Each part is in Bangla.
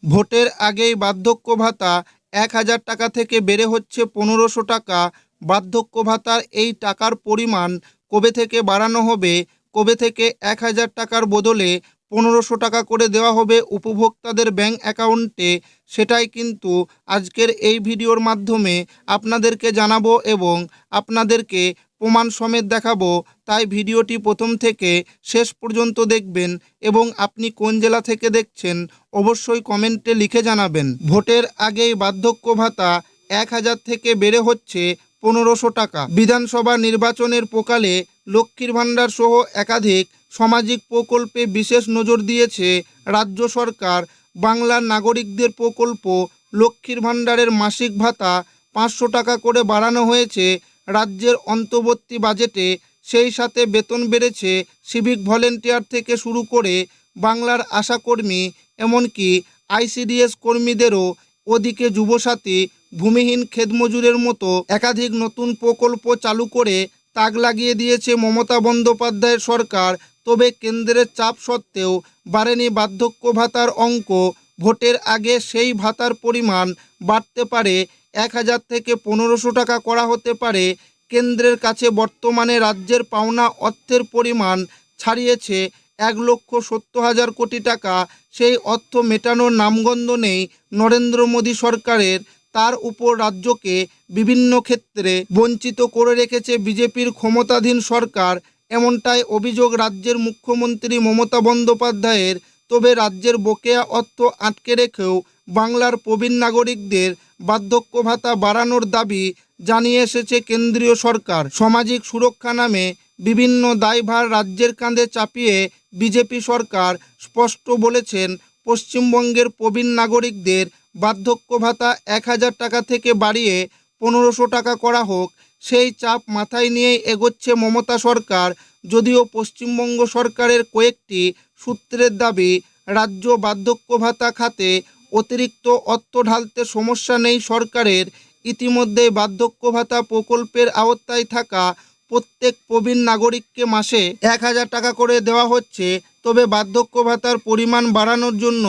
ভোটের আগেই বার্ধক্য ভাতা ১,০০০ টাকা থেকে বেড়ে হচ্ছে ১৫০০ টাকা। বার্ধক্য ভাতার এই টাকার পরিমাণ কবে থেকে বাড়ানো হবে, কবে থেকে ১,০০০ টাকার বদলে ১৫০০ টাকা করে দেওয়া হবে উপভোক্তাদের ব্যাংক অ্যাকাউন্টে, সেটাই কিন্তু আজকের এই ভিডিওর মাধ্যমে আপনাদেরকে জানাবো এবং আপনাদেরকে প্রমাণ সমেত দেখাবো। তাই ভিডিওটি প্রথম থেকে শেষ পর্যন্ত দেখবেন এবং আপনি কোন জেলা থেকে দেখছেন অবশ্যই কমেন্টে লিখে জানাবেন। ভোটের আগেই বার্ধক্য ভাতা ১,০০০ থেকে বেড়ে হচ্ছে ১৫০০ টাকা। বিধানসভা নির্বাচনের প্রকালে লক্ষ্মীর ভাণ্ডার সহ একাধিক সামাজিক প্রকল্পে বিশেষ নজর দিয়েছে রাজ্য সরকার। বাংলার নাগরিকদের প্রকল্প লক্ষ্মীর ভাণ্ডারের মাসিক ভাতা ৫০০ টাকা করে বাড়ানো হয়েছে রাজ্যের অন্তর্বর্তী বাজেটে। সেই সাথে বেতন বেড়েছে সিভিক ভলেন্টিয়ার থেকে শুরু করে বাংলার আশাকর্মী, এমনকি আইসিডিএস কর্মীদেরও। ওদিকে যুবসাথী, ভূমিহীন খেতমজুরের মতো একাধিক নতুন প্রকল্প চালু করে তাক লাগিয়ে দিয়েছে মমতা বন্দ্যোপাধ্যায়ের সরকার। তবে কেন্দ্রের চাপ সত্ত্বেও বাড়েনি বার্ধক্য ভাতার অঙ্ক। ভোটের আগে সেই ভাতার পরিমাণ বাড়তে পারে, ১,০০০ থেকে ১৫০০ টাকা করা হতে পারে। কেন্দ্রের কাছে বর্তমানে রাজ্যের পাওনা অর্থের পরিমাণ ছাড়িয়েছে ১,৭০,০০০ কোটি টাকা। সেই অর্থ মেটানোর নামগন্ধ নেই নরেন্দ্র মোদী সরকারের। তার উপর রাজ্যকে বিভিন্ন ক্ষেত্রে বঞ্চিত করে রেখেছে বিজেপির ক্ষমতাধীন সরকার, এমনটাই অভিযোগ রাজ্যের মুখ্যমন্ত্রী মমতা বন্দ্যোপাধ্যায়ের। তবে রাজ্যের বকেয়া অর্থ আটকে রেখেও বাংলার প্রবীণ নাগরিকদের বার্ধক্য ভাতা বাড়ানোর দাবি জানিয়ে এসেছে কেন্দ্রীয় সরকার। সামাজিক সুরক্ষা নামে বিভিন্ন দায়ভার রাজ্যের কাঁধে চাপিয়ে বিজেপি সরকার স্পষ্ট বলেছেন, পশ্চিমবঙ্গের প্রবীণ নাগরিকদের বার্ধক্য ভাতা ১,০০০ টাকা থেকে বাড়িয়ে ১৫০০ টাকা করা হোক। সেই চাপ মাথায় নিয়েই এগোচ্ছে মমতা সরকার। যদিও পশ্চিমবঙ্গ সরকারের কয়েকটি সূত্রের দাবি, রাজ্য বার্ধক্য ভাতা খাতে অতিরিক্ত অর্থ ঢালতে সমস্যা নেই সরকারের। ইতিমধ্যেই বার্ধক্য ভাতা প্রকল্পের আওতায় থাকা প্রত্যেক প্রবীণ নাগরিককে মাসে ১,০০০ টাকা করে দেওয়া হচ্ছে। তবে বার্ধক্য ভাতার পরিমাণ বাড়ানোর জন্য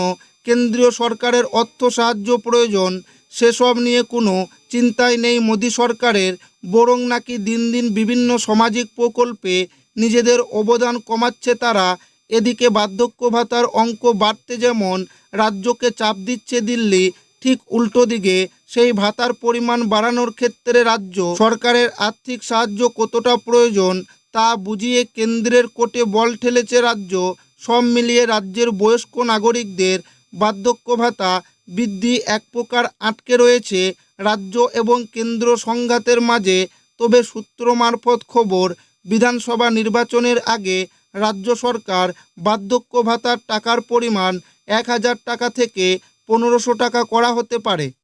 কেন্দ্রীয় সরকারের অর্থ সাহায্য প্রয়োজন, সেসব নিয়ে কোনো চিন্তাই নেই মোদী সরকারের। বরং নাকি দিন দিন বিভিন্ন সামাজিক প্রকল্পে নিজেদের অবদান কমাচ্ছে তারা। এদিকে বার্ধক্য ভাতার অঙ্ক বাড়তে যেমন রাজ্যকে চাপ দিচ্ছে দিল্লি, ঠিক উল্টো দিকে সেই ভাতার পরিমাণ বাড়ানোর ক্ষেত্রে রাজ্য সরকারের আর্থিক সাহায্য কতটা প্রয়োজন তা বুঝিয়ে কেন্দ্রের কোর্টে বল ঠেলেছে রাজ্য। সব মিলিয়ে রাজ্যের বয়স্ক নাগরিকদের বার্ধক্য ভাতা বৃদ্ধি এক প্রকার আটকে রয়েছে রাজ্য এবং কেন্দ্র সংঘাতের মাঝে। তবে সূত্র মারফত খবর, বিধানসভা নির্বাচনের আগে রাজ্য সরকার বার্ধক্য ভাতার টাকার পরিমাণ ১,০০০ টাকা থেকে ১৫০০ টাকা করা হতে পারে।